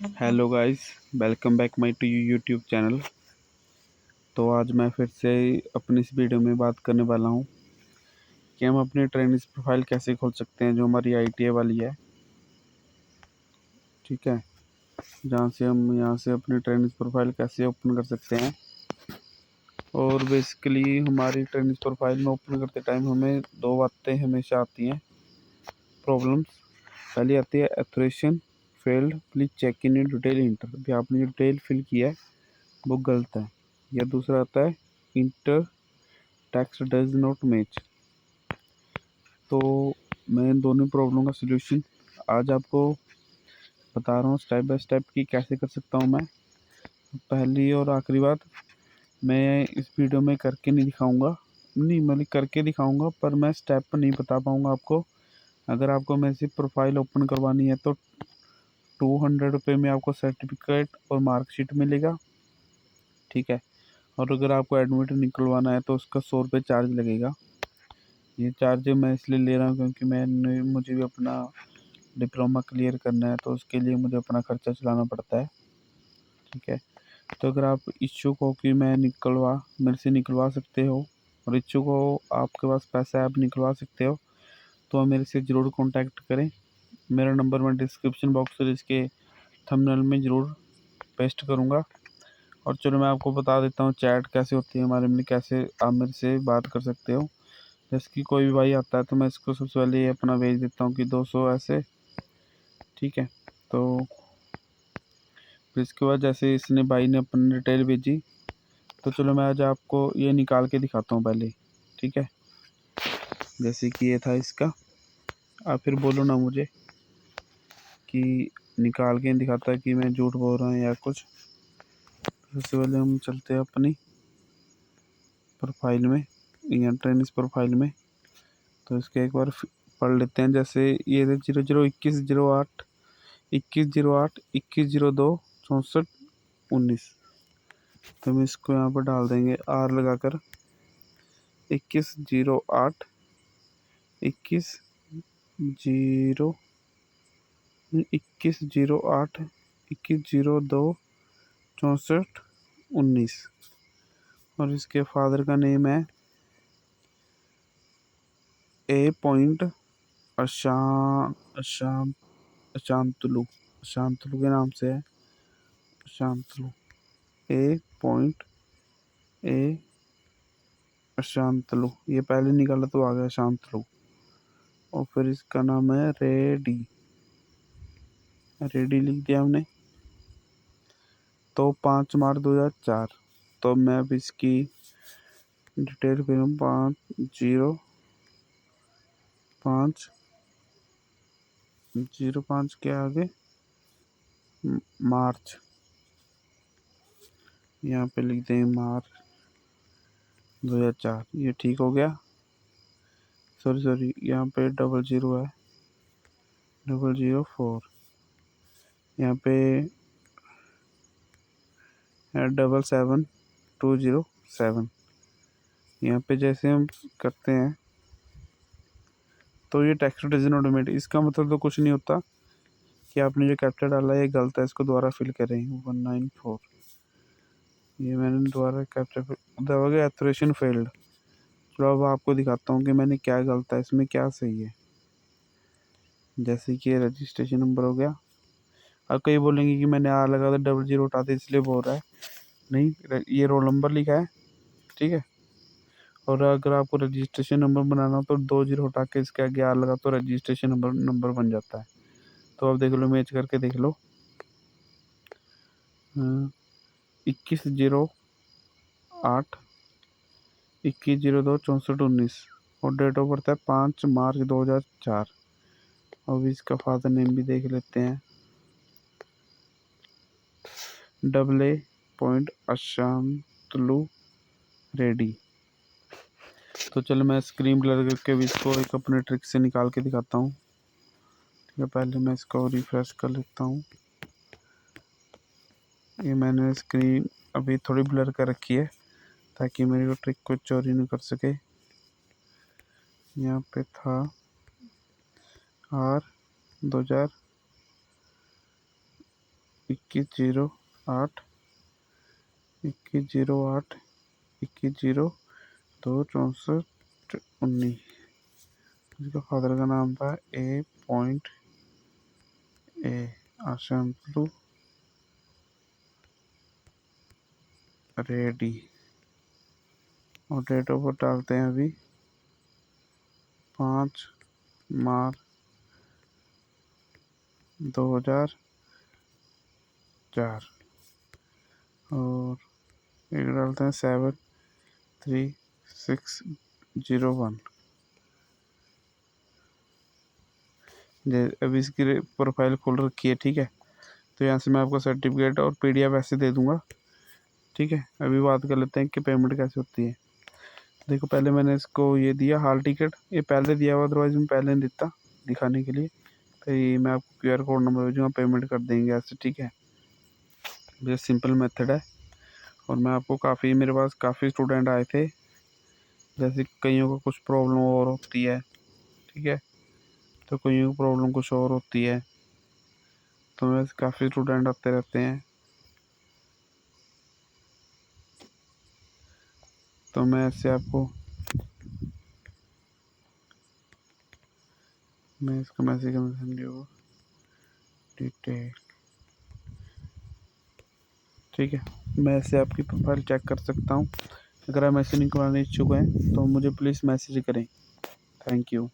Hello guys, welcome back my to YouTube channel. तो आज मैं फिर से अपनी इस वीडियो में बात करने वाला हूं कि हम अपनी ट्रेनिंग प्रोफाइल कैसे खोल सकते हैं जो हमारी आईटीआई वाली है। ठीक है, जहां से हम यहां से अपनी ट्रेनिंग प्रोफाइल कैसे ओपन कर सकते हैं। और बेसिकली हमारी ट्रेनिंग प्रोफाइल में ओपन करते टाइम हमें दो बातें हमेशा आती हैं प्रॉब्लम्स। पहली आती है authorisation failed, please check in detail enter. भी आपने जो डिटेल फिल किया है वो गलत है। या दूसरा आता है inter text does not match. तो मैं इन दोनों प्रॉब्लम का सलूशन आज आपको बता रहा हूँ स्टेप बाय स्टेप कि कैसे कर सकता हूँ मैं। पहली और आखिरी बात, मैं इस वीडियो में करके नहीं दिखाऊंगा, नहीं मतलब करके दिखाऊंगा पर मैं स्टेप नहीं बता पाऊंगा आपको। अगर आपको मेरे से प्रोफाइल ओपन करवानी है तो 200 रुपये में आपको सर्टिफिकेट और मार्कशीट मिलेगा। ठीक है, और अगर आपको एडमिट निकलवाना है तो उसका 100 रुपये चार्ज लगेगा। ये चार्ज मैं इसलिए ले रहा हूँ क्योंकि मुझे भी अपना डिप्लोमा क्लियर करना है, तो उसके लिए मुझे अपना खर्चा चलाना पड़ता है। ठीक है, तो अगर आप इच्छुक हो कि मैं मेरे से निकलवा सकते हो और इच्छुक हो आपके पास पैसा है आप निकलवा सकते हो, तो आप मेरे से ज़रूर कांटेक्ट करें। मेरा नंबर मैं डिस्क्रिप्शन बॉक्स और इसके थंबनेल में ज़रूर पेस्ट करूँगा। और चलो मैं आपको बता देता हूँ चैट कैसे होती है हमारे में, कैसे आप मेरे से बात कर सकते हो। जैसे कि कोई भी भाई आता है तो मैं इसको सबसे पहले अपना भेज देता हूँ कि 200 ऐसे। ठीक है, तो फिर इसके बाद जैसे इसने भाई ने अपनी डिटेल भेजी, तो चलो मैं आज आपको ये निकाल के दिखाता हूँ पहले। ठीक है, जैसे कि ये था इसका। आप फिर बोलो ना मुझे कि निकाल के दिखाता है कि मैं झूठ बोल रहा हूँ या कुछ। सबसे पहले हम चलते हैं अपनी प्रोफाइल में या ट्रेनिंग प्रोफाइल में। तो इसके एक बार पढ़ लेते हैं। जैसे ये 002108 2108 2102 64 19। तो हम इसको यहाँ पर डाल देंगे आर लगाकर 2108 21 2108 2102 64 19। और इसके फादर का नेम है ए पॉइंट अशाम अशांतलू के नाम से है। अशांतलू ए पॉइंट ए अशांतलू, ये पहले निकाला तो आ गया शांतलू। और फिर इसका नाम है रेडी। रेडी लिख दिया हमने। तो 5 मार्च 2004। तो मैं अब इसकी डिटेल फिर 505 के आगे मार्च, यहाँ पे लिख दें मार्च 2004। ये ठीक हो गया। सॉरी यहाँ पे 00 है, 004। यहाँ पे है 77207। यहाँ पे जैसे हम करते हैं तो ये टेक्स्ट डजंट ऑटोमेट, इसका मतलब तो कुछ नहीं होता कि आपने जो कैप्चर डाला है ये गलत है, इसको दोबारा फिल करें 194। ये मैंने दोबारा कैप्चर दबा गया, एथोरेशन फेल्ड। चलो अब आपको दिखाता हूँ कि मैंने क्या गलत है इसमें क्या सही है। जैसे कि ये रजिस्ट्रेशन नंबर हो गया। अब कई बोलेंगे कि मैंने आर लगा था 00 उठा दिया इसलिए बोल रहा है। नहीं, ये रोल नंबर लिखा है। ठीक है, और अगर आपको रजिस्ट्रेशन नंबर बनाना हो तो 20 हटा के इसके आगे आर लगा तो रजिस्ट्रेशन नंबर बन जाता है। तो आप देख लो, मैच करके देख लो। 2108 2102 64 19 और डेट ऑफ बर्थ है 5 मार्च 2004। अब इसका फादर नेम भी देख लेते हैं, AA.अशांतलू रेडी। तो चलो मैं स्क्रीन ब्लर करके भी इसको एक अपने ट्रिक से निकाल के दिखाता हूँ। ठीक है, पहले मैं इसको रिफ्रेश कर लेता हूँ। ये मैंने स्क्रीन अभी थोड़ी ब्लर कर रखी है ताकि मेरी वो ट्रिक को चोरी नहीं कर सके। यहाँ पे था R 2021 2108 2108 2102 6419। उसके फादर का नाम था A. आशंतु रेड्डी। और डेट ऑफ बर्थ डालते हैं अभी 5 मार्च 2004। और एक डालते हैं 73601। अभी इसकी प्रोफाइल खोल रखी है, ठीक है। तो यहाँ से मैं आपको सर्टिफिकेट और PDF ऐसे दे दूँगा, ठीक है। अभी बात कर लेते हैं कि पेमेंट कैसे होती है। देखो, पहले मैंने इसको ये दिया हॉल टिकट, ये पहले दिया हुआ, अदरवाइज मैं पहले नहीं देता दिखाने के लिए। फिर ये मैं आपको QR कोड नंबर भेजूँगा, पेमेंट कर देंगे ऐसे, ठीक है। ये सिंपल मेथड है। और मैं आपको मेरे पास काफ़ी स्टूडेंट आए थे, जैसे कईयों को कुछ प्रॉब्लम और होती है, ठीक है। तो कईयों को प्रॉब्लम कुछ और होती है, तो मेरे काफ़ी स्टूडेंट आते रहते हैं। तो मैं इससे आपको मैं इसका मैसेज समझो डिटेल, ठीक है। मैं इससे आपकी प्रोफाइल चेक कर सकता हूँ। अगर आप ऐसे नहीं करवाने इच्छुक हैं तो मुझे प्लीज़ मैसेज करें। Thank you.